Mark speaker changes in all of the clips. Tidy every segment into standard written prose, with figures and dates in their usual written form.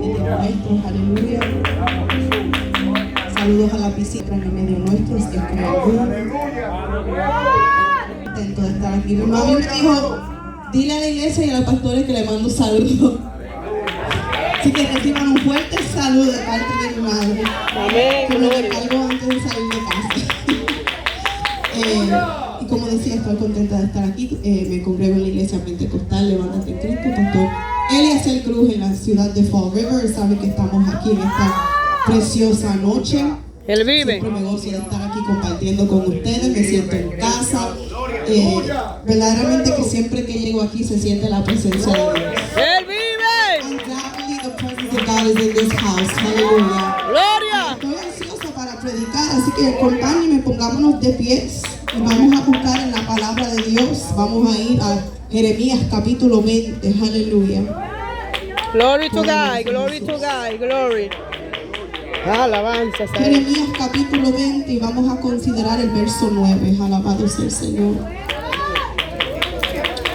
Speaker 1: medio nuestro, aleluya. Saludos a la visita en el medio nuestro, si es que contento de estar aquí. Mi mami me dijo, dile a la iglesia y a los pastores que le mando saludos. Así que reciban un fuerte saludo de parte de mi madre.
Speaker 2: Amén.
Speaker 1: Que me regaló antes de salir de casa. Y como decía, estoy contenta de estar aquí. Me congrego en la iglesia pentecostal Levántate en Cristo, pastor Eliezer Cruz, en la ciudad de Fall River. Saben que estamos aquí en esta preciosa noche.
Speaker 2: Él vive.
Speaker 1: Siempre me gozo de estar aquí compartiendo con ustedes. Me siento en casa. Verdaderamente que siempre que llego aquí se siente la presencia de Dios.
Speaker 2: Él vive.
Speaker 1: Undoubtedly the presence of God is in this house. Hallelujah.
Speaker 2: Gloria.
Speaker 1: Estoy ansiosa para predicar, así que acompáñenme, pongámonos de pies y vamos a buscar en la palabra de Dios. Vamos a ir a Jeremías capítulo 20. Aleluya.
Speaker 2: Glory to God. Glory to God. Glory. Alabanza.
Speaker 1: Jeremías capítulo 20 y vamos a considerar el verso 9. Alabado sea el Señor.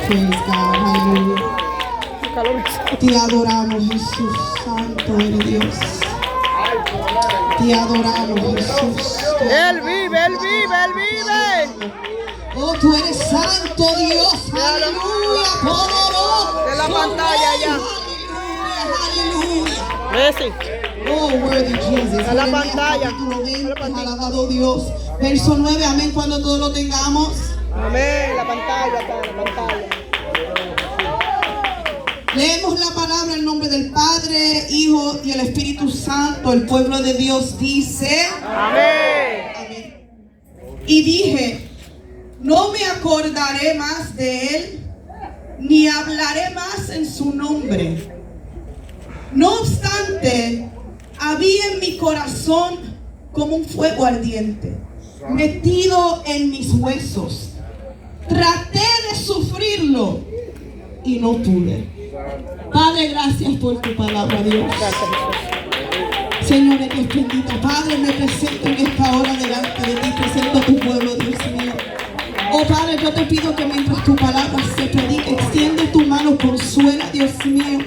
Speaker 1: Praise God. Aleluya. Te adoramos, Jesús. Santo eres Dios. Te adoramos, Jesús.
Speaker 2: Él vive. Él vive. Él vive.
Speaker 1: Oh, tú eres santo, Dios. Aleluya. Poderoso.
Speaker 2: De la pantalla ya.
Speaker 1: Aleluya.
Speaker 2: Ese.
Speaker 1: Oh, worthy Jesus.
Speaker 2: A la
Speaker 1: Jeremías
Speaker 2: pantalla.
Speaker 1: capítulo 20, alabado Dios. Verso 9, amén, cuando todos lo tengamos.
Speaker 2: Amén. La pantalla está, la pantalla.
Speaker 1: Leemos la palabra en nombre del Padre, Hijo y el Espíritu Santo. El pueblo de Dios dice:
Speaker 2: Amén.
Speaker 1: amén. Y dije: no me acordaré más de él, ni hablaré más en su nombre. No obstante, había en mi corazón como un fuego ardiente, metido en mis huesos. Traté de sufrirlo y no pude. Padre, gracias por tu palabra, Dios. Señor, Dios bendito, Padre, me presento en esta hora delante de ti, presento a tu pueblo, Dios mío. Oh Padre, yo te pido que mientras tu palabra se predique, extiende tu mano, consuela, Dios mío.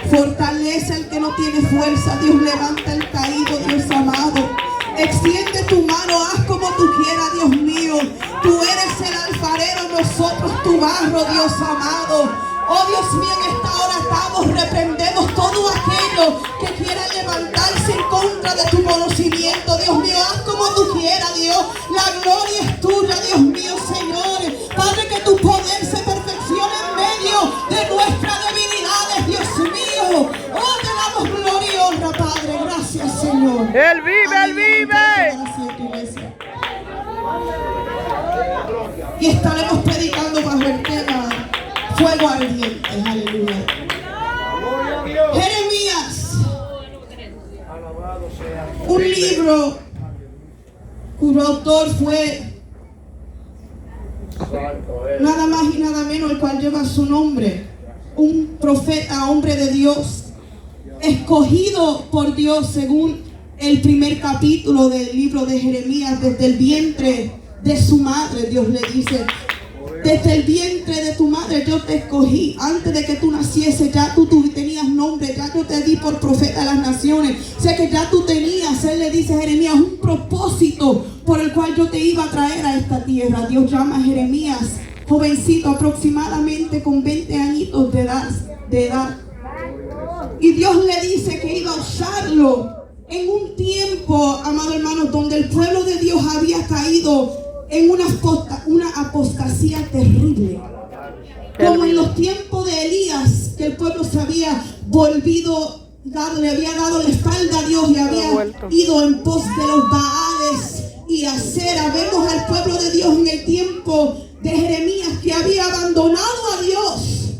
Speaker 1: Fortalece al que no tiene fuerza, Dios, levanta al caído, Dios amado. Extiende tu mano, haz como tú quieras, Dios mío. Tú eres el alfarero, nosotros tu barro, Dios amado. Oh Dios mío, en esta hora reprendemos todo aquello que quiera levantarse en contra de tu conocimiento. Dios mío, haz como tú quieras, Dios. La gloria es tuya, Dios mío, Señor. Padre, que tu poder se perfeccione en medio de nuestras debilidades, Dios mío. Oh, te damos gloria y honra, Padre. Gracias, Señor.
Speaker 2: Él vive, Él vive.
Speaker 1: Y estaremos predicando bajo el tema fuego ardiente. Aleluya. Jeremías, un libro cuyo autor fue nada más y nada menos, el cual lleva su nombre, un profeta, hombre de Dios, escogido por Dios según el primer capítulo del libro de Jeremías. Desde el vientre de su madre, Dios le dice: desde el vientre de tu madre yo te escogí. Antes de que tú nacieses ya tú tenías nombre. Ya yo te di por profeta a las naciones. Sé que ya tú tenías, él le dice a Jeremías, un propósito por el cual yo te iba a traer a esta tierra. Dios llama a Jeremías, jovencito, aproximadamente con 20 añitos de edad. Y Dios le dice que iba a usarlo en un tiempo, amado hermano, donde el pueblo de Dios había caído en una apostasía terrible, como en los tiempos de Elías, que el pueblo se había volvido, le había dado la espalda a Dios y había ido en pos de los Baales y Acera. Vemos al pueblo de Dios en el tiempo de Jeremías que había abandonado a Dios,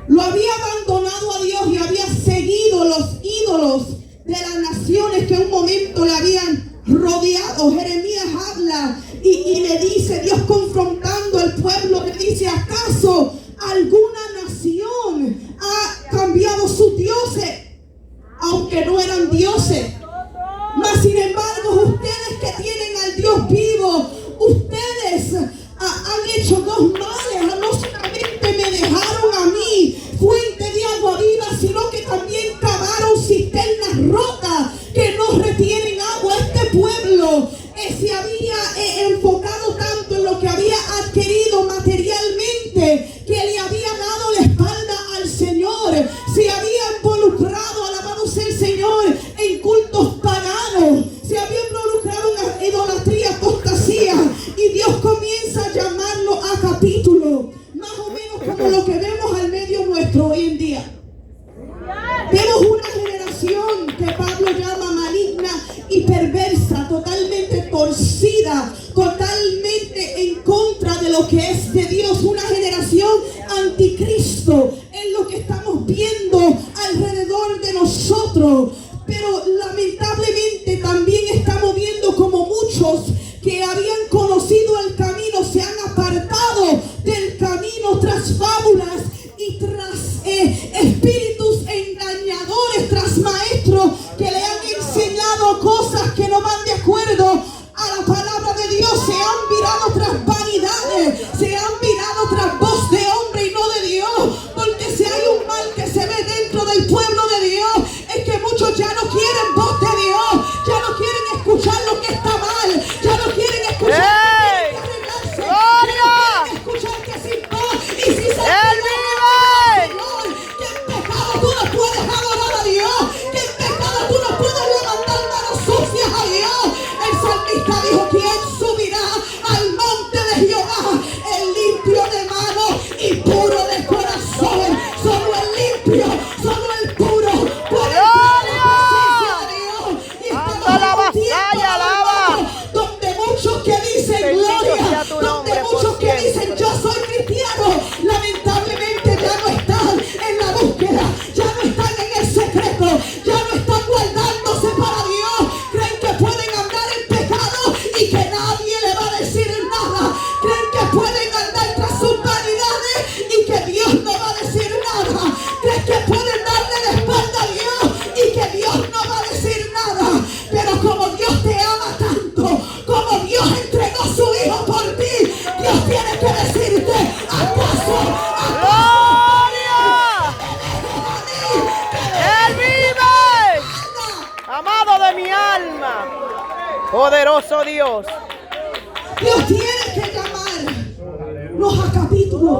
Speaker 1: lo había abandonado a Dios y había seguido los ídolos de las naciones que en un momento le habían rodeado. Jeremías habla y le dice, Dios confrontando al pueblo, le dice: ¿acaso alguna nación ha cambiado sus dioses? Aunque no eran dioses. Mas sin embargo, ustedes que tienen al Dios vivo, ustedes han hecho dos males. No solamente me dejaron a mí fuente de agua viva, sino que también cavaron rocas que no retienen agua. Este pueblo se había enfocado tanto en lo que había adquirido materialmente que le había dado la espalda al Señor. Se había involucrado, alabado sea el Señor, en cultos paganos. Se había involucrado en idolatría, apostasía. Y Dios comienza a llamarlo a capítulo. Más o menos como lo que vemos al medio nuestro hoy en día. Vemos una generación que Pablo llama maligna y perversa, totalmente torcida, totalmente en contra de lo que es de Dios. Una generación anticristo es lo que estamos viendo alrededor de nosotros. Pero lamentablemente también estamos viendo como muchos que habían conocido el camino se han apartado del camino tras fábulas y tras espíritus engañadores, tras maestros que le han enseñado cosas que no van de acuerdo a la palabra de Dios. Se han virado tras vanidades, se han virado tras voz de hombre y no de Dios. Porque si hay un mal que se ve dentro del pueblo de Dios, es que muchos ya no quieren voz de Dios, ya no quieren escuchar lo que está mal, ya no quieren escuchar que tienen que arreglarse, ya no quieren escuchar que sin voz y si se Señor, que en pecado tú no puedes adorar a Dios, que en pecado tú no puedes levantar manos sucias a Dios. El salmista dijo: ¿quién subirá al monte de Jehová? El limpio de mano y puro de corazón. Solo el limpio, solo el puro puede entrar en la presencia de Dios. Y estamos en un tiempo donde muchos que dicen gloria, donde muchos que dicen yo soy cristiano, lamentablemente ya no están en la búsqueda, ya no están en el secreto, ya no están guardándose para Dios. Creen que pueden andar en pecado y que nadie le va a decir nada. Creen que pueden andar tras sus vanidades y que Dios no va a decir nada. Creen que pueden darle la espalda a Dios y que Dios no va a decir nada. Pero como Dios te ama tanto, como Dios entregó su hijo por ti, Dios tiene que decirte: ¿acaso?
Speaker 2: ¡Él vive! Amado de mi alma, poderoso Dios.
Speaker 1: Dios tiene que llamarnos a capítulo.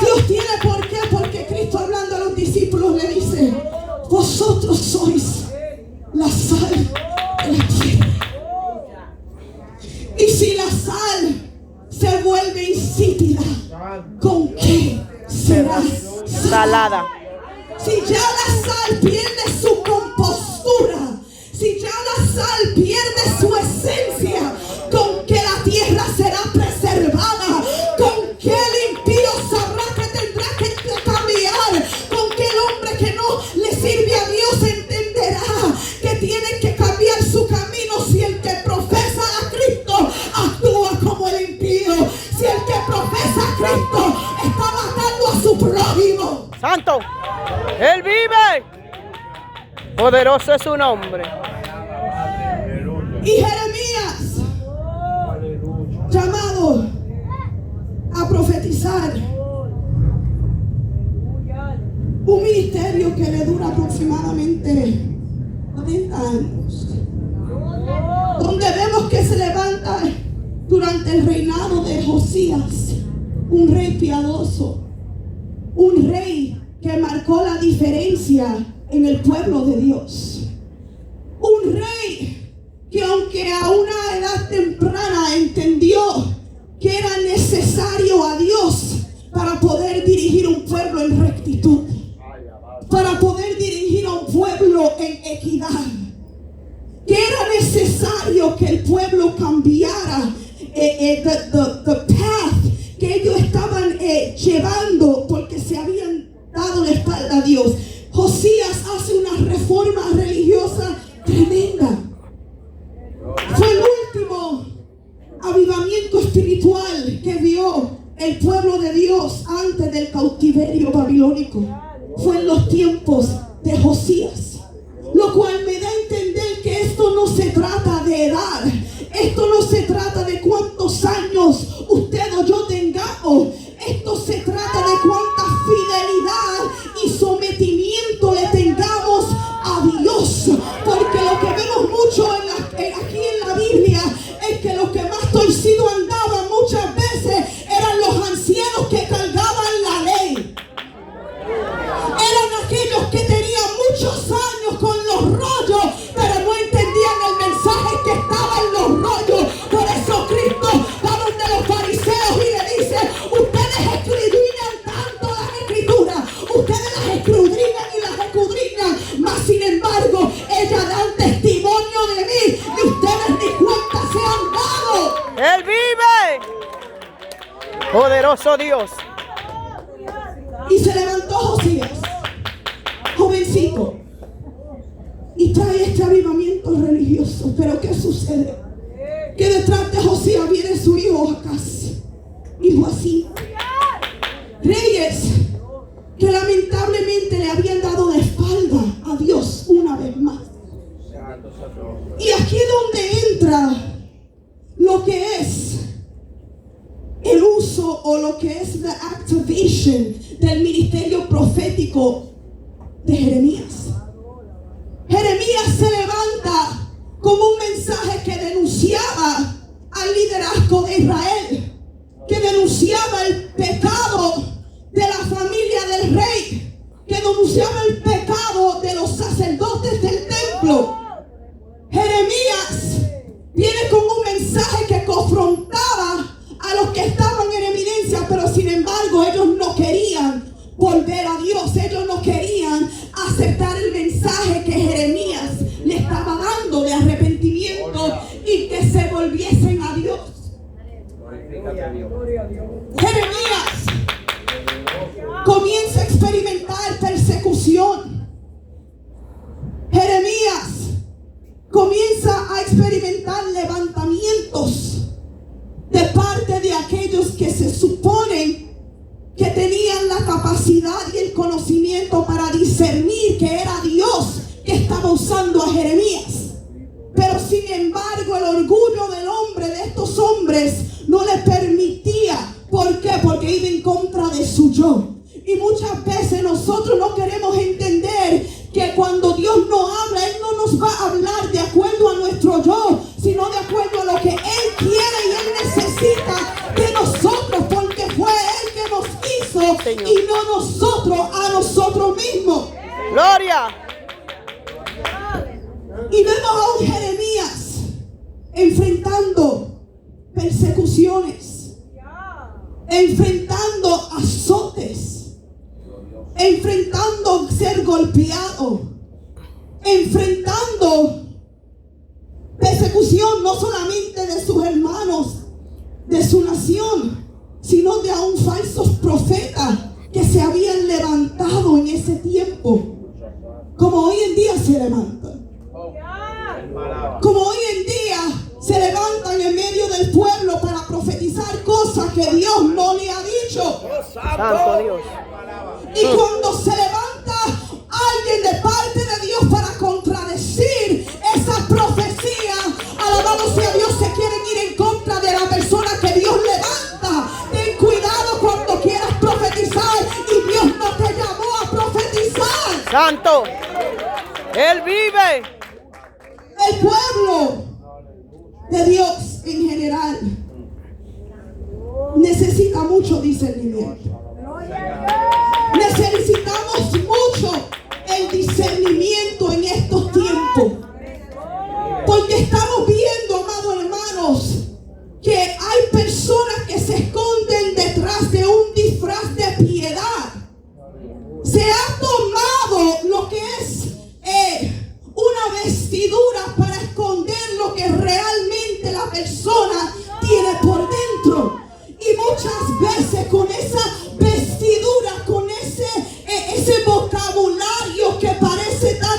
Speaker 1: Dios tiene por qué, porque Cristo, hablando a los discípulos, le dice: vosotros sois la sal de la tierra. Y si la sal se vuelve insípida, ¿con qué será
Speaker 2: Salada.
Speaker 1: Si ya la sal pierde su compostura, si ya la sal pierde su esencia, ¿con qué la tierra será preservada? ¿Con qué el impío sabrá que tendrá que cambiar? ¿Con qué el hombre que no le sirve a Dios entenderá que tiene que cambiar su camino? Si el que profesa a Cristo actúa como el impío, si el que profesa a Cristo está matando a su prójimo.
Speaker 2: Santo, Él vive. Poderoso es su nombre.
Speaker 1: Y Jeremías, llamado a profetizar, un ministerio que le dura aproximadamente 40 años, donde vemos que se levanta durante el reinado de Josías, un rey piadoso, un rey que marcó la diferencia en el pueblo de Dios, un rey que aunque a una edad temprana entendió que era necesario a Dios para poder dirigir un pueblo en rectitud, para poder dirigir a un pueblo en equidad, que era necesario que el pueblo cambiara the path que ellos estaban llevando, porque se habían dado la espalda a Dios. Josías hace una reforma religiosa tremenda. Fue el último avivamiento espiritual que vio el pueblo de Dios antes del cautiverio babilónico. Fue en los tiempos de Josías, lo cual me da a entender que esto no se trata de edad, esto no se trata de cuántos años usted o yo tengamos, esto se trata de cuánta fidelidad y sometimiento le aquellos que tenían muchos años con los rollos, pero no entendían el mensaje que estaba en los rollos. Por eso Cristo va donde los fariseos y le dice: ustedes escudriñan tanto las escrituras, ustedes las escudriñan y las escudriñan, mas sin embargo ellas dan testimonio de mí y ustedes ni cuenta se han dado.
Speaker 2: Él vive. Poderoso Dios.
Speaker 1: Y se levantó Josías, jovencito, y trae este avivamiento religioso. Pero ¿qué sucede? Que detrás de Josías viene su hijo Acaz, hijo así. Reyes que lamentablemente le habían dado de espalda a Dios una vez más. Y aquí es donde entra lo que es el uso o lo que es la activation del ministerio profético de Jeremías. Jeremías se levanta con un mensaje que denunciaba al liderazgo de Israel, que denunciaba el pecado de la familia del rey, que denunciaba el pecado de los sacerdotes del templo. Jeremías viene con un mensaje que confrontaba a los que estaban en evidencia, pero sin embargo ellos no querían volver a Dios. Ellos no querían aceptar el mensaje que Jeremías le estaba dando de arrepentimiento y que se volviesen a Dios. Jeremías comienza a experimentar persecución. Jeremías comienza a experimentar levantamientos de parte de aquellos que se suponen que tenían la capacidad y el conocimiento para discernir que era Dios que estaba usando a Jeremías. Pero sin embargo el orgullo del hombre, de estos hombres, no le permitía. ¿Por qué? Porque iba en contra de su yo. Y muchas veces nosotros no queremos entender que cuando Dios nos habla, Él no nos va a hablar de acuerdo a nuestro yo, sino de acuerdo a lo que Él quiere y Él necesita de nosotros, porque fue Él que nos hizo, Señor, y no nosotros a nosotros mismos.
Speaker 2: Gloria.
Speaker 1: Y vemos a un Jeremías enfrentando persecuciones, enfrentando azotes, enfrentando ser golpeado, enfrentando persecución no solamente de sus hermanos, de su nación, sino de aún falsos profetas que se habían levantado en ese tiempo, como hoy en día se levantan. Como hoy en día se levantan en medio del pueblo para profetizar cosas que Dios no le ha dicho.
Speaker 2: Santo Dios.
Speaker 1: Y cuando se levanta alguien de parte de Dios para contradecir esa profecía, alabado sea Dios, se quieren ir en contra de la persona que Dios levanta. Ten cuidado cuando quieras profetizar y Dios no te llamó a profetizar.
Speaker 2: Santo. Él vive.
Speaker 1: El pueblo de Dios en general necesita mucho discernimiento. Necesitamos mucho el discernimiento en estos tiempos, porque estamos viendo, amados hermanos, que hay personas que se esconden detrás de un disfraz de piedad. Se ha tomado lo que es una vestidura para esconder lo que realmente la persona tiene por dentro. Y muchas veces con esa vestidura, con ese vocabulario que parece tan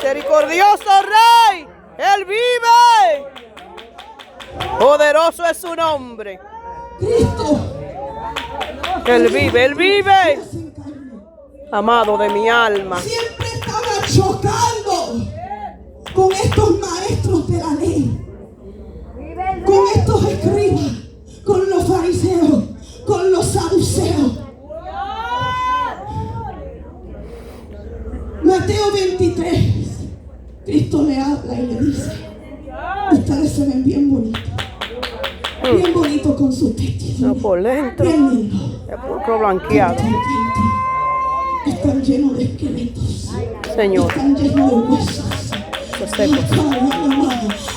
Speaker 2: Misericordioso Rey. Él vive. Poderoso es su nombre.
Speaker 1: Cristo.
Speaker 2: Él vive, Él vive.
Speaker 1: Dios en carne.
Speaker 2: Amado de mi alma.
Speaker 1: Siempre estaba chocando con estos maestros de la ley, con estos escribas, con los fariseos, con los saduceos. Mateo 23, Cristo le habla y le dice: ustedes se ven bien bonitos con sus vestidos,
Speaker 2: Por dentro.
Speaker 1: bien lindos.
Speaker 2: Sepulcro blanqueado.
Speaker 1: Están llenos de esqueletos,
Speaker 2: Señor.
Speaker 1: están llenos de huesos.
Speaker 2: Los secos.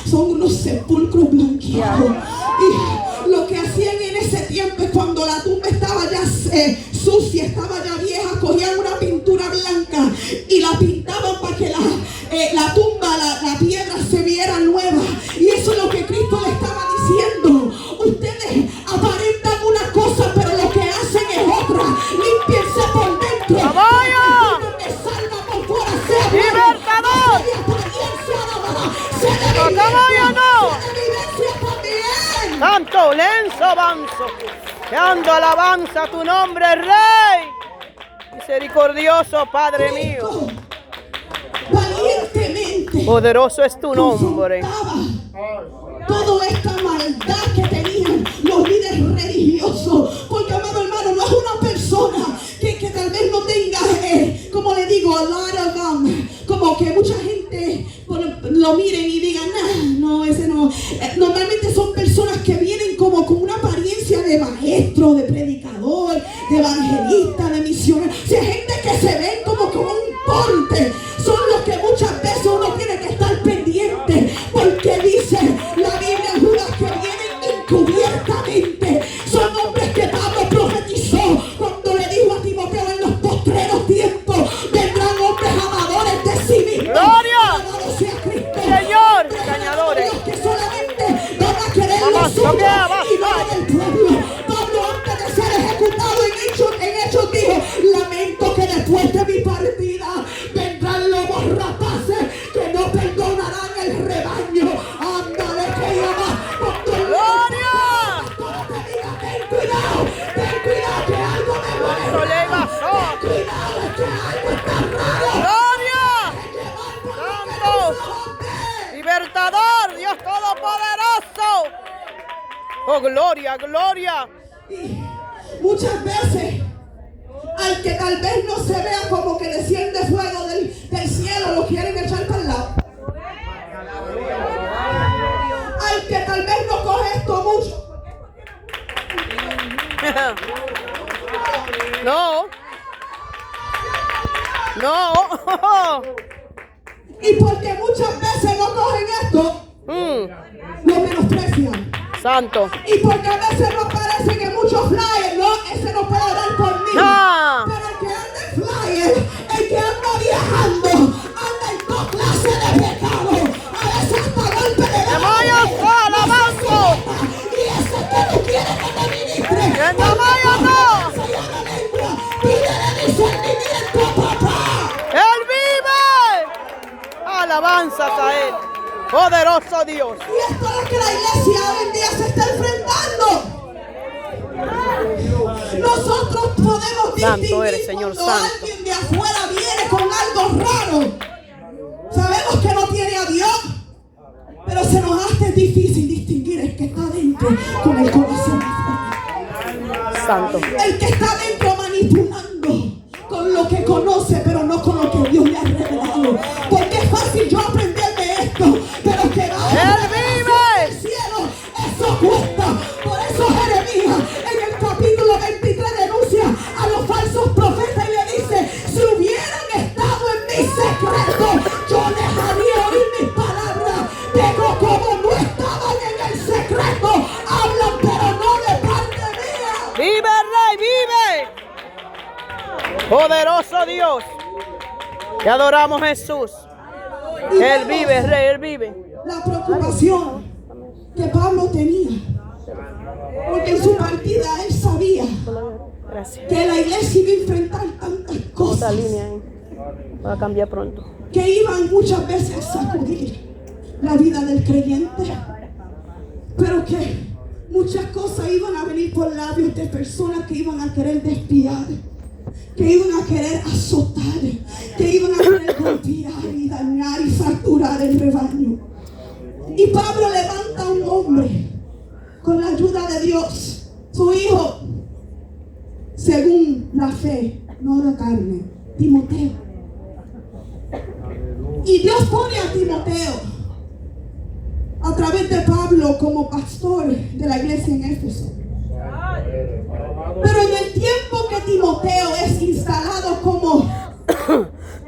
Speaker 1: Son unos sepulcros blanqueados. Y lo que hacían en ese tiempo es cuando la tumba estaba ya sucia, estaba ya vieja, cogían una pintura blanca y la pintaban para que la tumba, la piedra se viera nueva. Y eso es lo que Cristo le estaba diciendo. Ustedes aparentan una cosa, pero lo que hacen es otra. Límpiense por dentro.
Speaker 2: ¡Vaya!
Speaker 1: Me salva por fuera, sea
Speaker 2: ¡Libertador! Santo, lenzo, avanzo. Te ando alabanza a tu nombre, Rey. Misericordioso, Padre mío.
Speaker 1: Valientemente.
Speaker 2: Poderoso es tu nombre.
Speaker 1: Toda esta maldad que tenían los líderes religiosos. Porque, amado hermano, no es una persona que tal vez no tenga, como le digo, a lot of como que mucha gente lo miren y digan, no, ese no. Normalmente son personas que vienen como con una apariencia de maestro, de predicador, de evangelista, de misionero. O sea, gente que se ven como con un porte. Son los que muchas veces uno tiene que estar pendiente. Porque dice la Biblia en Judas que vienen encubiertamente. Son hombres que Pablo profetizó cuando le dijo a Timoteo: en los postreros tiempos vendrán hombres amadores de sí mismos.
Speaker 2: ¡Gloria!
Speaker 1: Alabado sea Cristo.
Speaker 2: Señor, engañadores.
Speaker 1: Que solamente van a querer lo
Speaker 2: Vamos,
Speaker 1: suyo
Speaker 2: vamos,
Speaker 1: y no del pueblo. Pablo, antes de ser ejecutado en hechos dijo: lamento que después de mi partida vendrán lobos rapaces que no perdonarán el rebaño. Ándale que llama.
Speaker 2: ¡Gloria!
Speaker 1: Ten cuidado que algo me mueve.
Speaker 2: ¡No le pasó!
Speaker 1: Cuidado, es que algo está raro.
Speaker 2: ¡Gloria! ¡Santo! ¡Libertador! ¡Dios Todopoderoso! ¡Oh, gloria, gloria!
Speaker 1: Y muchas veces, al que tal vez no se vea como que desciende fuego del cielo, lo quieren echar para el lado. Al que tal vez no coge esto mucho.
Speaker 2: No. No.
Speaker 1: Y porque muchas veces no cogen esto, lo menosprecian.
Speaker 2: Santo.
Speaker 1: Y porque a veces no aparecen en muchos flyers, no, ese no puede dar por mí.
Speaker 2: Ah.
Speaker 1: Pero el que anda en flyer, el que anda viajando, anda en dos clases de pecado. A veces hasta golpe de
Speaker 2: ¡Demonios, alabanzo!
Speaker 1: y ese que no quiere que me ministre.
Speaker 2: ¡Que no vaya, no!
Speaker 1: Se llama lengua. Pídele discernimiento a papá.
Speaker 2: ¡Él vive! Alabanzas a Él. Poderoso Dios.
Speaker 1: Y esto es lo que la iglesia hoy en día se está enfrentando. Nosotros podemos
Speaker 2: Santo eres,
Speaker 1: distinguir
Speaker 2: Señor
Speaker 1: cuando
Speaker 2: santo.
Speaker 1: alguien de afuera viene con algo raro. Sabemos que no tiene a Dios, pero se nos hace difícil distinguir el que está dentro con el corazón afuera.
Speaker 2: Santo.
Speaker 1: El que está dentro manipulando con lo que conoce, pero no con lo que Dios le ha revelado. Porque es fácil yo aprenderme esto, pero que va
Speaker 2: ¡Él vive!
Speaker 1: el cielo, eso cuesta. Por eso Jeremías en el capítulo 23 denuncia a los falsos profetas y le dice: si hubieran estado en mi secreto, yo les haría oír mis palabras. Pero como no estaban en el secreto, hablan pero no de parte mía.
Speaker 2: ¡Vive, Rey, vive! Poderoso Dios. Te adoramos, Jesús.
Speaker 1: Y
Speaker 2: Él
Speaker 1: vemos
Speaker 2: vive, Rey, Él vive.
Speaker 1: la preocupación que Pablo tenía, porque en su partida él sabía
Speaker 2: Gracias.
Speaker 1: que la iglesia iba a enfrentar tantas
Speaker 2: Otra
Speaker 1: cosas.
Speaker 2: línea ahí. Va a cambiar pronto.
Speaker 1: que iban muchas veces a sacudir la vida del creyente, pero que muchas cosas iban a venir por labios de personas que iban a querer despiar, que iban a querer azotar, que iban a querer golpear y dañar y fracturar el rebaño. Y Pablo levanta a un hombre con la ayuda de Dios, su hijo, según la fe, no la carne, Timoteo. Y Dios pone a Timoteo a través de Pablo como pastor de la iglesia en Éfeso. Pero en el tiempo que Timoteo es instalado como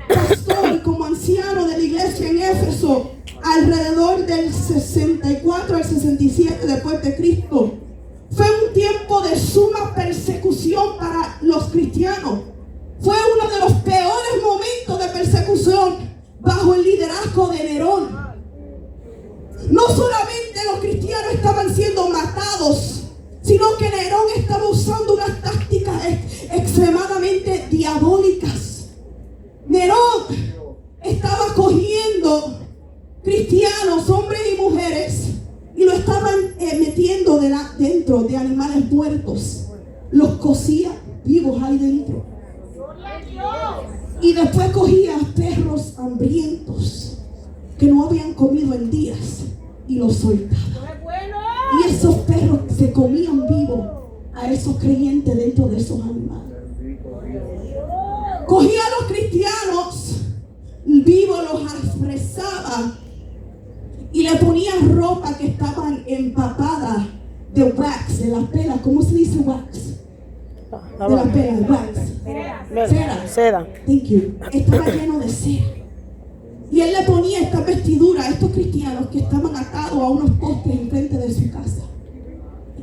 Speaker 1: pastor, como anciano de la iglesia en Éfeso, alrededor del 64 al 67 después de Cristo, fue un tiempo de suma persecución para los cristianos. Fue uno de los peores momentos de persecución bajo el liderazgo de Nerón. No solamente los cristianos estaban siendo matados, sino que Nerón estaba usando unas tácticas extremadamente diabólicas. Nerón estaba cogiendo cristianos, hombres y mujeres, y lo estaban metiendo dentro de animales muertos. Los cocía vivos ahí dentro. Y después cogía perros hambrientos que no habían comido en días y los soltaba. Y esos perros se comían vivos a esos creyentes dentro de esos animales. Cogía a los cristianos vivos, los apresaba y le ponía ropa que estaban empapadas de wax, de las pelas. ¿Cómo se dice wax? De las pelas, wax.
Speaker 2: Seda.
Speaker 1: Thank you. Estaba lleno de cera. Y él le ponía esta vestidura a estos cristianos que estaban atados a unos postes enfrente de su casa.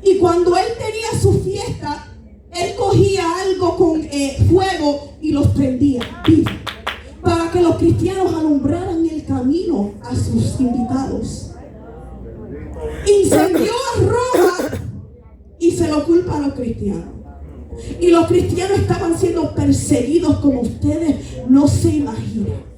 Speaker 1: Y cuando él tenía su fiesta, él cogía algo con fuego y los prendía vivos, para que los cristianos alumbraran el camino a sus invitados. Incendió a Roma y se lo culpa a los cristianos. Y los cristianos estaban siendo perseguidos como ustedes no se imaginan.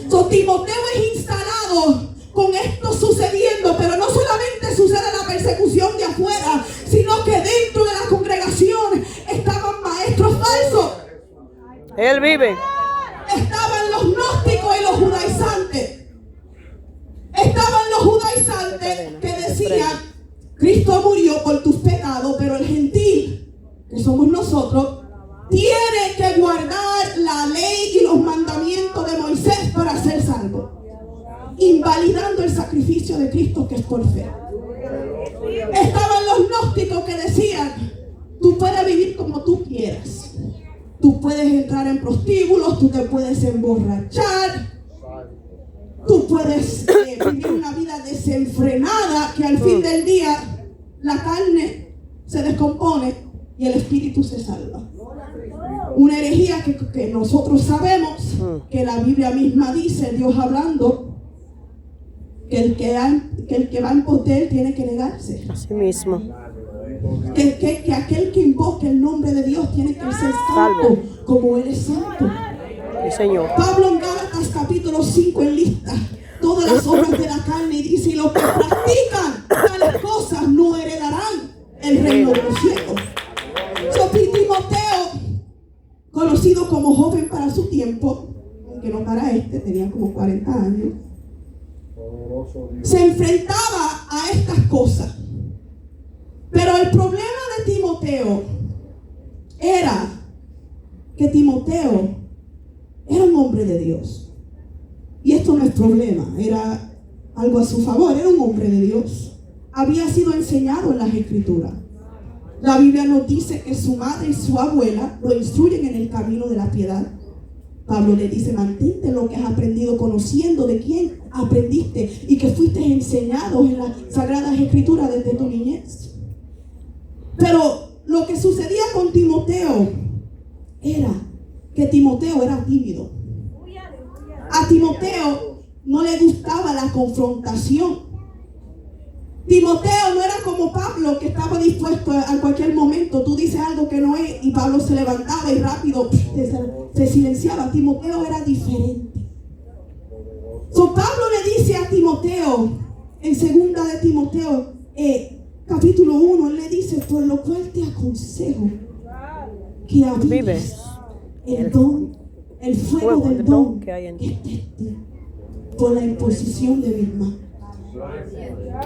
Speaker 1: So, Timoteo es instalado con esto sucediendo, pero no solamente sucede la persecución de afuera, sino que dentro de la congregación estaban maestros falsos.
Speaker 2: Él vive.
Speaker 1: Estaban los gnósticos y los judaizantes. Estaban los judaizantes que decían: Cristo murió por tus pecados, pero el gentil, que somos nosotros, tiene que guardar la ley y los mandamientos de Moisés para ser salvo, invalidando el sacrificio de Cristo, que es por fe. Estaban los gnósticos que decían: tú puedes vivir como tú quieras, tú puedes entrar en prostíbulos, tú te puedes emborrachar, tú puedes vivir una vida desenfrenada, que al fin del día la carne se descompone y el espíritu se salva. Una herejía que nosotros sabemos, que la Biblia misma dice, Dios hablando, que el que va en pos de él tiene que negarse.
Speaker 2: Así mismo.
Speaker 1: Que aquel que invoque el nombre de Dios tiene que ser salvo, como él es santo.
Speaker 2: Sí, Señor.
Speaker 1: Pablo en Gálatas capítulo 5 enlista todas las obras de la carne y dice: y los que practican tales cosas no heredarán el reino de los cielos. Timoteo, conocido como joven para su tiempo, aunque no para tenía como 40 años, se enfrentaba a estas cosas. Pero el problema de Timoteo era que Timoteo era un hombre de Dios. Y esto no es problema, era algo a su favor, era un hombre de Dios. Había sido enseñado en las Escrituras. La Biblia nos dice que su madre y su abuela lo instruyen en el camino de la piedad. Pablo le dice: mantente lo que has aprendido, conociendo de quién aprendiste y que fuiste enseñado en las Sagradas Escrituras desde tu niñez. Pero lo que sucedía con Timoteo era que Timoteo era tímido. A Timoteo no le gustaba la confrontación. Timoteo no era como Pablo, que estaba dispuesto a cualquier momento. Tú dices algo que no es y Pablo se levantaba y rápido se silenciaba. Timoteo era diferente. So, Pablo le dice a Timoteo, en segunda de Timoteo, capítulo 1, él le dice, por lo cual te aconsejo que avives el don, el fuego del don que hay en ti, por la imposición de mis manos.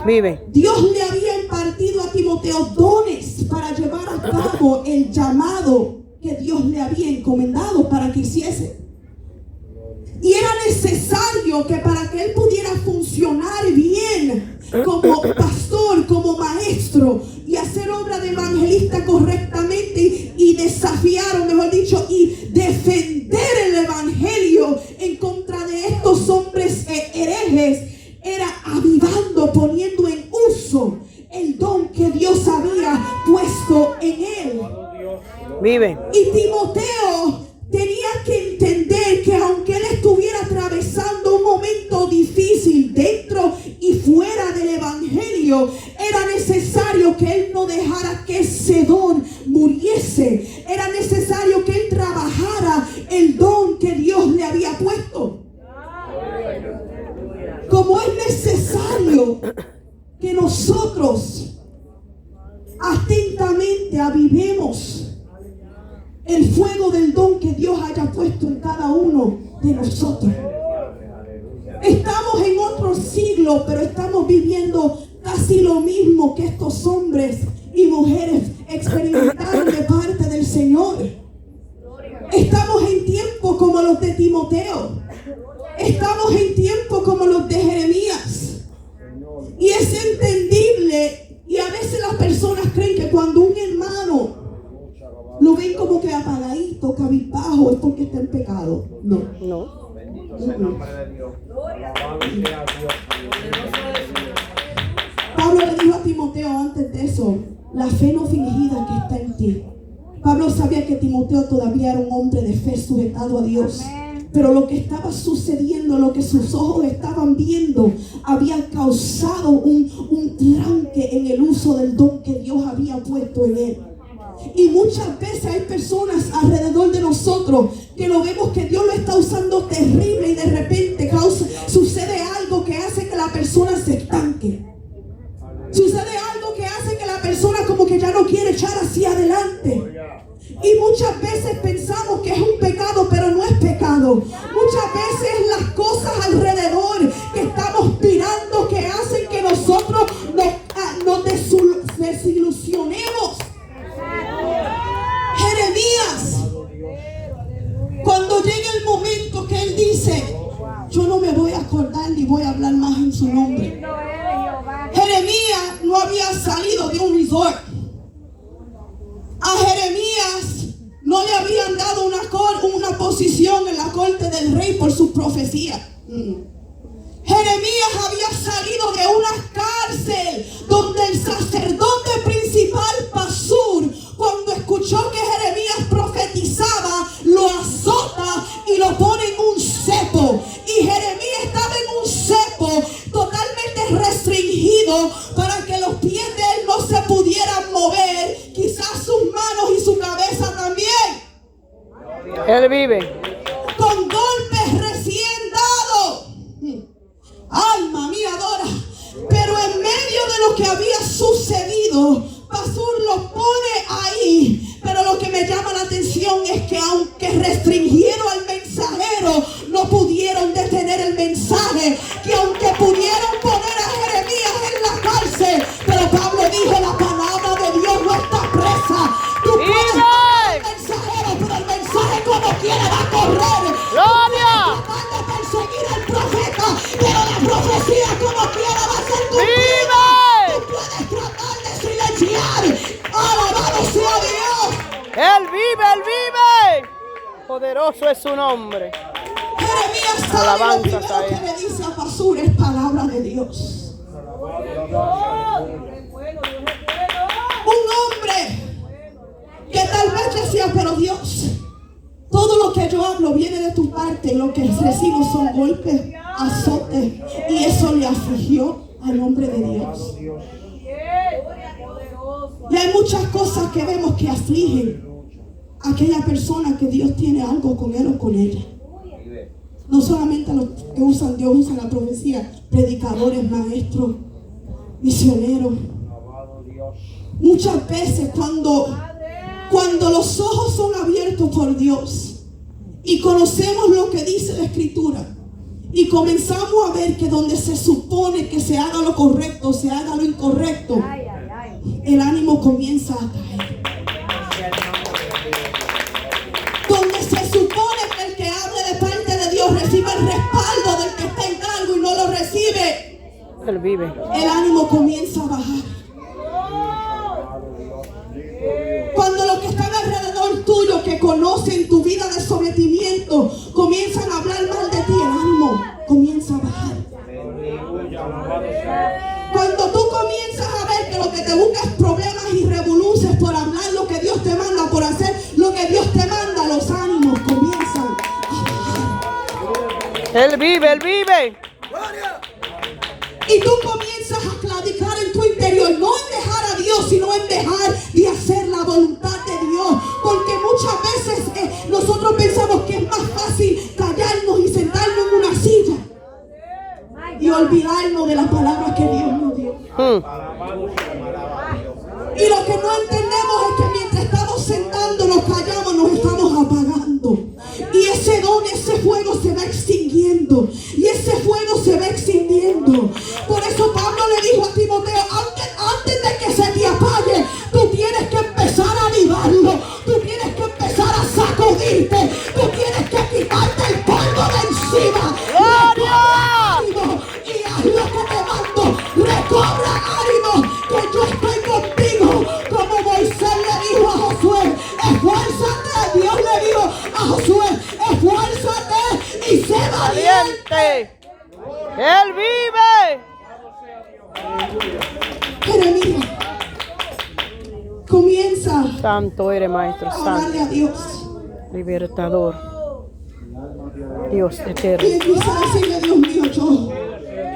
Speaker 2: Vive.
Speaker 1: Dios le había impartido a Timoteo dones para llevar a cabo el llamado que Dios le había encomendado para que hiciese. Y era necesario que para que él pudiera funcionar bien como pastor, como maestro y hacer obra de evangelista correctamente y desafiar, o mejor dicho, y defender el evangelio en contra de estos hombres herejes, era avivando, poniendo en uso el don que Dios había puesto en él.
Speaker 2: Vive.
Speaker 1: Y Timoteo tenía que entender que aunque él estuviera atravesando un momento difícil dentro y fuera del evangelio, era necesario que él no dejara que ese don muriese. Era necesario que él trabajara el don que Dios le había puesto. Como es necesario que nosotros atentamente avivemos el fuego del don que Dios haya puesto en cada uno de nosotros. Estamos en otro siglo, pero estamos viviendo casi lo mismo que estos hombres y mujeres experimentaron de parte del Señor. Estamos en tiempos como los de Timoteo. Estamos en tiempos como los de Jeremías. Y es entendible, y a veces las personas creen que cuando un hermano lo ven como que apagadito, cabizbajo, es porque está en pecado. No.
Speaker 2: No.
Speaker 1: Pablo le dijo a Timoteo antes de eso, la fe no fingida que está en ti. Pablo sabía que Timoteo todavía era un hombre de fe sujetado a Dios. Pero lo que estaba sucediendo, lo que sus ojos estaban viendo, había causado un tranque en el uso del don que Dios había puesto en él. Y muchas veces hay personas alrededor de nosotros que lo vemos que Dios lo está usando terrible y de repente sucede algo que hace que la persona se estanque. Sucede algo que hace que la persona como que ya no quiere echar hacia adelante. Y muchas veces pensamos que es un pecado, pero no es pecado. Muchas veces las cosas alrededor que estamos mirando que hacen que nosotros nos desilusionemos. Jeremías, cuando llega el momento que él dice, yo no me voy a acordar ni voy a hablar más en su nombre. Jeremías no había salido de un resort. A Jeremías no le habían dado una posición en la corte del rey por su profecía. Jeremías había salido de una cárcel donde el sacerdote principal Pasur, cuando escuchó que Jeremías profetizaba, lo azota y lo pone en un cepo. Y Jeremías estaba en un cepo totalmente restringido para que los pies de él no se pudieran mover, quizás sus manos y su cabeza también.
Speaker 2: Él vive.
Speaker 1: Con golpes recién dados. Alma mía adora. Pero en medio de lo que había sucedido, Pasur lo pone ahí. Pero lo que me llama la atención es que aunque restringieron al mensajero, no pudieron detener el mensaje. Que aunque pudieron poner a Jeremías en la cárcel, pero Pablo dijo, la palabra de Dios no está presa. Tú puedes poner al mensajero, pero el mensaje como quiera va a correr.
Speaker 2: ¡Gloria!
Speaker 1: Tú puedes perseguir al profeta, pero la profecía como quiera va a ser cumplida. Tú puedes tratar de silenciar. Alabado sea Dios.
Speaker 2: Él vive, Él vive. Poderoso es su nombre.
Speaker 1: Jeremías sabe
Speaker 2: Alabanza
Speaker 1: lo primero que le dice a Pasur es palabra de Dios. Un hombre que tal vez decía, pero Dios, todo lo que yo hablo viene de tu parte, lo que recibo son golpes, azotes, y eso le afligió al hombre de Dios. Y hay muchas cosas que vemos que afligen a aquella persona que Dios tiene algo con él o con ella. No solamente a los que usan Dios, usan la profecía, predicadores, maestros, misioneros. Muchas veces cuando los ojos son abiertos por Dios y conocemos lo que dice la Escritura y comenzamos a ver que donde se supone que se haga lo correcto, se haga lo incorrecto, el ánimo comienza a caer. Donde se supone que el que hable de parte de Dios recibe el respaldo del que está en cargo y no lo recibe,
Speaker 2: Él vive.
Speaker 1: el ánimo comienza a bajar. Cuando los que están alrededor tuyo, que conocen tu vida de sometimiento, comienzan a hablar mal de ti, el ánimo comienza a bajar. Cuando tú comienzas a ver que lo que te busca es problemas y revoluces por hablar lo que Dios te manda, por hacer lo que Dios te manda, los ánimos comienzan a bajar.
Speaker 2: Él vive, Él vive.
Speaker 1: Y tú comienzas a claudicar en tu interior, no en dejar a Dios, sino en dejar de hacer la voluntad de Dios. Porque muchas veces nosotros pensamos que es más fácil callarnos y sentarnos en una silla y olvidarnos de las palabras que Dios nos dio. Y lo que no entendemos es que mientras estamos sentando, nos callamos, nos estamos apagando. Y ese don, ese fuego se va extinguiendo. Y ese fuego se va extinguiendo. Por eso Pablo le dijo a Timoteo, antes de que se te apague, tú tienes que empezar a avivarlo. Tú tienes que empezar a sacudirte. Tú tienes que quitarte el polvo de encima. ¡Gloria! Y haz lo que te mando. Recobra ánimo, que yo estoy contigo. Como Moisés le dijo a Josué, esfuérzate. Dios le dijo a Josué, esfuérzate y sé valiente.
Speaker 2: Él vive.
Speaker 1: Jeremías comienza
Speaker 2: Santo eres, Maestro
Speaker 1: a hablarle
Speaker 2: Santo,
Speaker 1: a Dios
Speaker 2: libertador, Dios
Speaker 1: y
Speaker 2: eterno.
Speaker 1: empieza a decirle, Dios mío,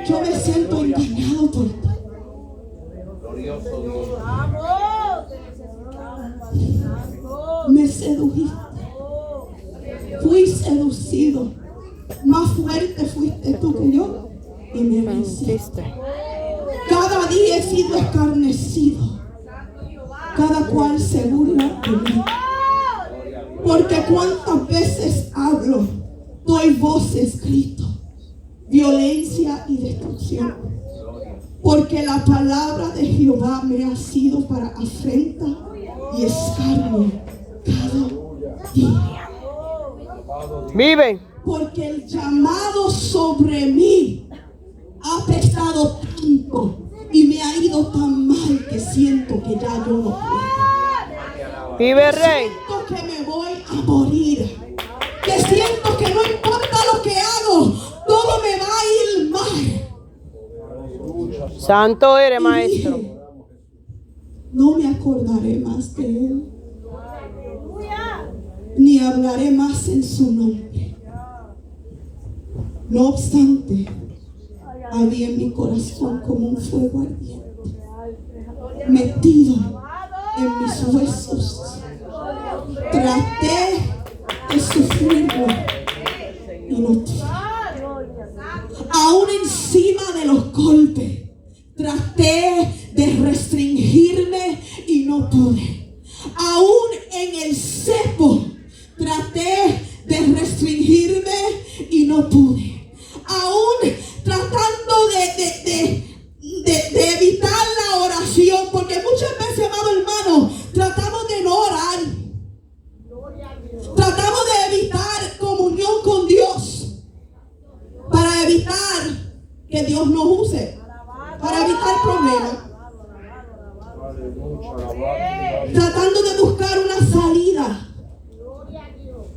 Speaker 1: yo me siento engañado por ti. Me sedujiste, fui seducido, más fuerte fuiste tú que yo y me venciste. Cada día he sido escarnecido, cada cual se burla de mí. Porque cuántas veces hablo, doy voces, grito, violencia y destrucción. Porque la palabra de Jehová me ha sido para afrenta y escarnio cada día.
Speaker 2: Vive.
Speaker 1: Porque el llamado sobre mí ha pesado tanto y me ha ido tan mal que siento que ya yo no puedo.
Speaker 2: Vive, Rey.
Speaker 1: Siento que me voy a morir. Que siento que no importa lo que hago, todo me va a ir mal.
Speaker 2: Santo eres,
Speaker 1: Y
Speaker 2: Maestro.
Speaker 1: dije, no me acordaré más de él, ni hablaré más en su nombre. No obstante, había en mi corazón como un fuego ardiente, metido en mis huesos. Traté de sufrirlo y no pude. Aún encima de los golpes, traté de restringirme y no pude. Aún en el cepo, traté de restringirme y no pude. Aún tratando de evitar la oración, porque muchas veces, amado hermano, tratamos de no orar. Tratamos de evitar comunión con Dios para evitar que Dios nos use, para evitar problemas. Tratando de buscar una salida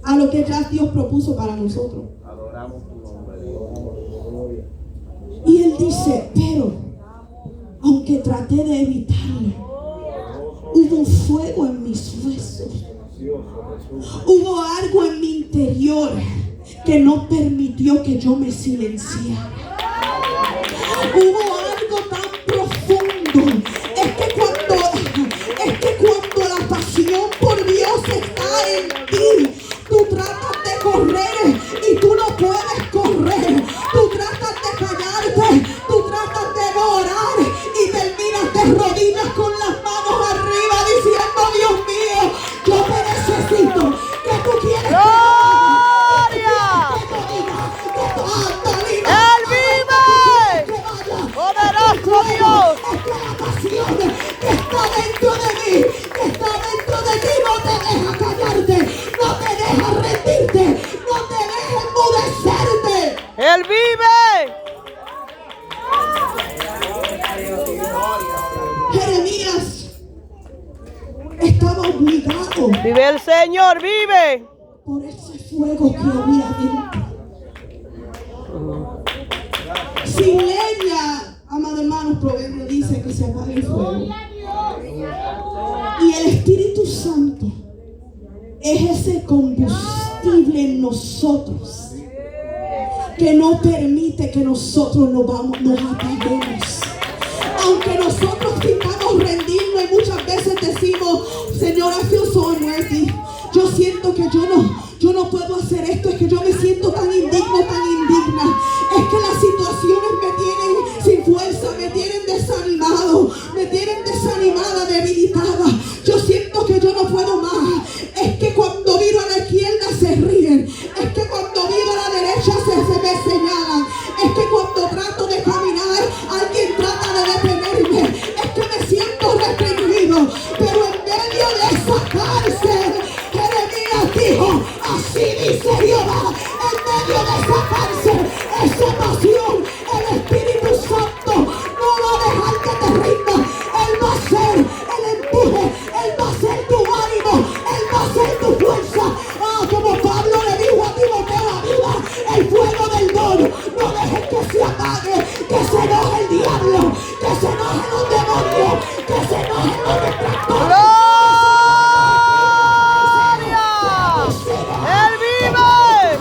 Speaker 1: a lo que ya Dios propuso para nosotros. Y Él dice, pero aunque traté de evitarlo, hubo un fuego en mis huesos. Hubo algo en mi interior que no permitió que yo me silenciara. Hubo algo tan profundo. Es que cuando la pasión por Dios está en ti, tú tratas de correr y tú no puedes
Speaker 2: Dios.
Speaker 1: Es que la pasión que está dentro de mí, que está dentro de ti, no te deja callarte, no te deja rendirte, no te deja enmudecerte.
Speaker 2: Él vive.
Speaker 1: Jeremías estaba obligado
Speaker 2: Vive el Señor, vive.
Speaker 1: por ese fuego que había dentro. Sin leña, amado hermano, Proverbio dice que se apaga el fuego. Y el Espíritu Santo es ese combustible en nosotros que no permite que nosotros nos apaguemos. Aunque nosotros intentamos rendirnos y muchas veces decimos, Señor, I feel so unworthy. Yo siento que yo no puedo hacer esto, es que yo me siento tan indigno, tan indigna. Es que las situaciones me tienen sin fuerza, me tienen desanimado, me tienen desanimada, debilitada. Yo siento que yo no puedo más. Es que cuando miro a la izquierda se ríen. Es que cuando miro a la derecha se me señalan. Es que cuando trato de caminar, alguien trata de detenerme. Es que me siento reprimido. Pero en medio de esa cárcel, Jeremías dijo, así dice Jehová, en medio de esa cárcel, esa pasión, el Espíritu Santo no va a dejar que te rinda. Él va a ser el empuje, Él va a ser tu ánimo, Él va a ser tu fuerza. Como Pablo le dijo a Timoteo, aviva el fuego del don. No dejes que se apague, que se enoje el diablo, que se enoje los demonios, que se enoje los detractores.
Speaker 2: Él vive.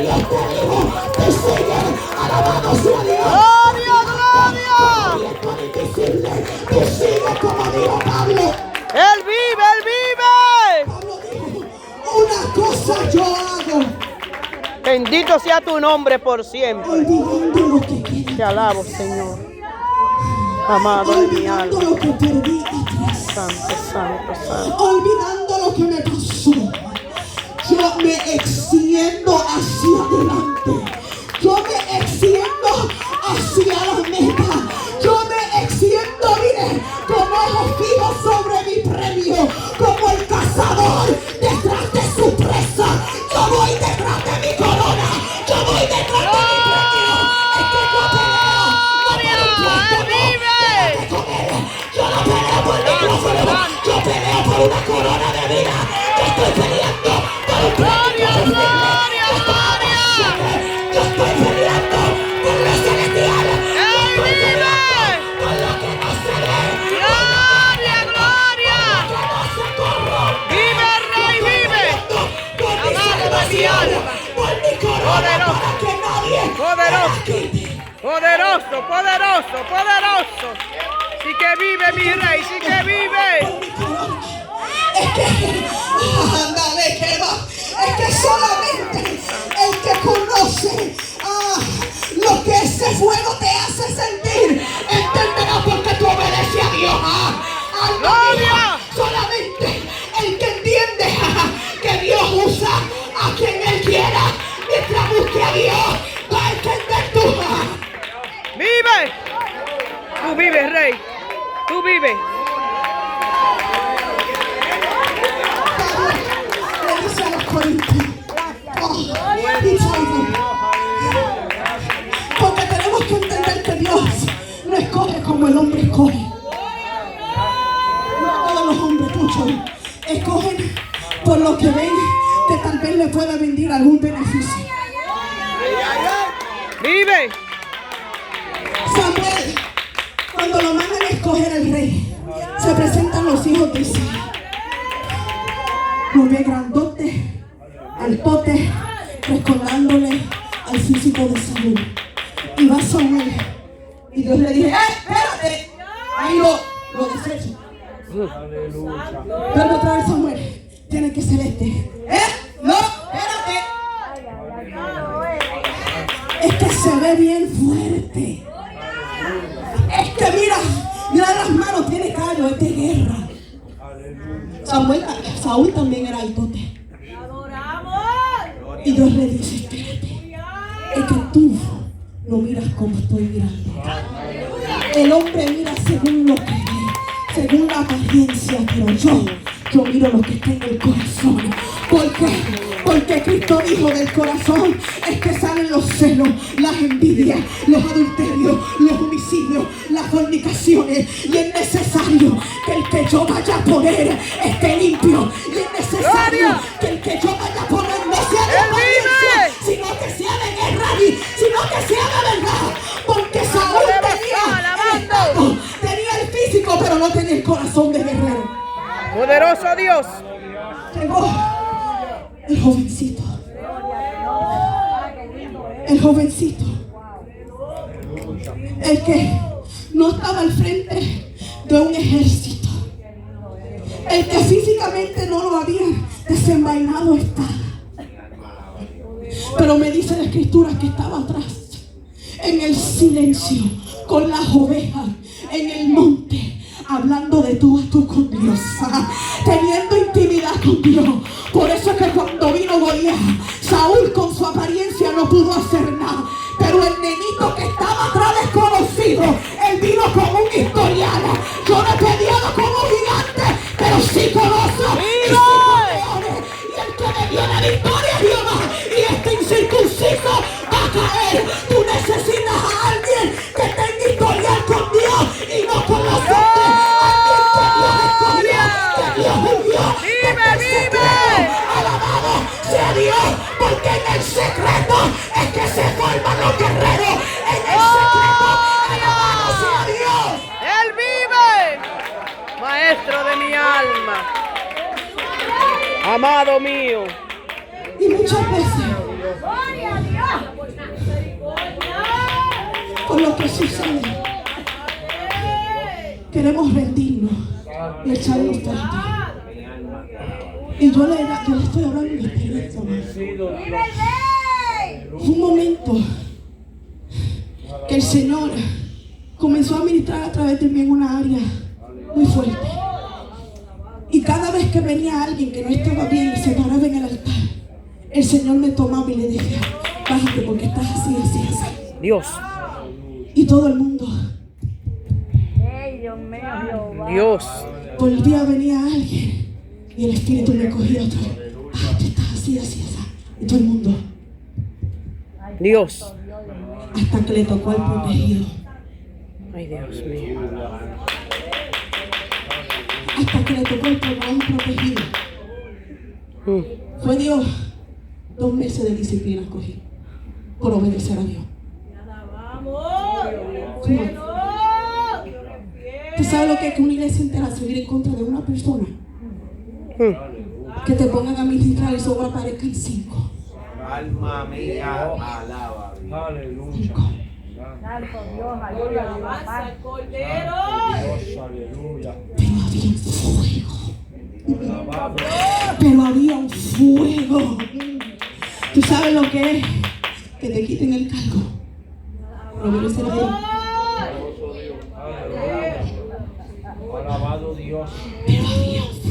Speaker 1: Dios te dijo, te sigue, alabado sea Dios.
Speaker 2: Gloria, gloria.
Speaker 1: Tú sigues como dijo Pablo.
Speaker 2: Él vive, Él vive.
Speaker 1: Pablo dijo, una cosa yo hago,
Speaker 2: Bendito sea tu nombre por siempre.
Speaker 1: olvidando lo que queda,
Speaker 2: Te alabo, Señor. Amado de mi
Speaker 1: olvidando
Speaker 2: alma.
Speaker 1: lo que perdí atrás,
Speaker 2: Santo, santo, santo.
Speaker 1: olvidando lo que me pasó. Yo me extiendo hacia adelante. Yo me extiendo hacia la meta. Yo me extiendo, mire, con ojos fijos sobre mi premio, como el cazador detrás de su presa. Yo voy detrás de mi corona. Yo voy detrás de mi premio. Es que yo peleo, no por un puesto, no. Quédate con él. Yo no peleo por el micrófono. Yo peleo por una corona de vida. Yo estoy peleando por un premio posible. Yo estoy peleando por lo celestial. Yo estoy peleando por lo que no se ve.
Speaker 2: Gloria, gloria.
Speaker 1: Por lo que no se corrompe.
Speaker 2: Vive, Rey, vive.
Speaker 1: Por mi
Speaker 2: Amado de mi
Speaker 1: salvación,
Speaker 2: alma.
Speaker 1: por mi corona,
Speaker 2: Poderoso.
Speaker 1: para que nadie
Speaker 2: Poderoso.
Speaker 1: me la quite.
Speaker 2: Poderoso, poderoso, poderoso. Sí que vive mi Rey, sí que vive.
Speaker 1: Es que, ándale, que va. Es que solamente el que conoce lo que ese fuego te hace sentir, entenderá por qué tú obedeces a Dios.
Speaker 2: ¡Gloria!
Speaker 1: Solamente el que entiende que Dios usa a quien Él quiera, mientras busque a Dios, va a entender tú.
Speaker 2: Vive. Tú vives, Rey. Tú vives.
Speaker 1: Le dice a los corintios, porque tenemos que entender que Dios no escoge como el hombre escoge. No todos los hombres, muchos, escogen por lo que ven que tal vez le pueda venir algún beneficio.
Speaker 2: Vive.
Speaker 1: Samuel, cuando lo mandan a escoger al rey, se presentan los hijos de Isaí. Lo ve grandote, altote, respondándole al físico de Saúl. Y va Samuel. Y Dios le dice, espérate. Ahí lo desecho. Pero otra vez Samuel, tiene que ser este. No, espérate. Es que se ve bien fuerte. Es que mira las manos, tiene callo, es de guerra. Saúl también era altote. Y Dios le dice, espérate, es que tú no miras como estoy mirando. El hombre mira según lo que ve, según la apariencia, pero yo miro lo que está en el corazón. ¿Por qué? Porque Cristo dijo del corazón es que salen los celos, las envidias, los adulterios, los homicidios, las fornicaciones. Y es necesario que el que yo vaya a poner esté limpio. Y es necesario que el que yo vaya a poner no sea de apariencia, sino que sea de guerra, sino que sea de verdad. Porque Saúl tenía el físico, pero no tenía el corazón de guerrero.
Speaker 2: Poderoso Dios.
Speaker 1: Llegó el jovencito. El jovencito. El que no estaba al frente de un ejército. El que físicamente no lo había desenvainado estaba. Pero me dice la escritura que estaba atrás, en el silencio, con las ovejas, en el monte, hablando de tú a tú con Dios, teniendo intimidad con Dios. Por eso es que cuando vino Goliat, Saúl con su apariencia no pudo hacer nada. Pero el nenito que estaba atrás desconocido, él vino como un historial. Yo no he peleado como un gigante, pero sí conozco y sí con leones. Y el que me dio la victoria es Jehová. Y este incircunciso va a caer. Tú necesitas a alguien que tenga historial con Dios y no con los hombres. Alguien que Dios escogió, que Dios ungió. ¡Vive! Alabado sea Dios, porque en el secreto es que se forman los guerreros. En el secreto, alabado sea Dios.
Speaker 2: Él vive, maestro de mi alma, amado mío.
Speaker 1: Y muchas veces, con lo que sucede, queremos rendirnos y echarnos frente. Y yo le estoy hablando de experiencia. Fue un momento que el Señor comenzó a ministrar a través de mí en una área muy fuerte. Y cada vez que venía alguien que no estaba bien y se paraba en el altar, el Señor me tomaba y le decía: bájate porque estás así, así, así.
Speaker 2: Dios.
Speaker 1: Y todo el mundo.
Speaker 2: Dios.
Speaker 1: Volvía a venir a alguien y el Espíritu me cogía otra vez. Bájate, estás así, así, así. Y todo el mundo.
Speaker 2: Dios.
Speaker 1: Hasta que le tocó al protegido.
Speaker 2: Ay, Dios mío.
Speaker 1: Hasta que le tocó el protegido. Fue Dios. 2 meses de disciplina cogí por obedecer a Dios. ¿Tú sabes lo que es que una iglesia entera se vire en contra de una persona? Que te pongan a ministrar y solo aparezcan 5.
Speaker 3: Alma mía, alaba. Aleluya.
Speaker 1: Pero había un fuego. ¿Tú sabes lo que es? Que te quiten el cargo. Pero obedecer a Dios.
Speaker 3: Alabado Dios.
Speaker 1: Pero había un fuego.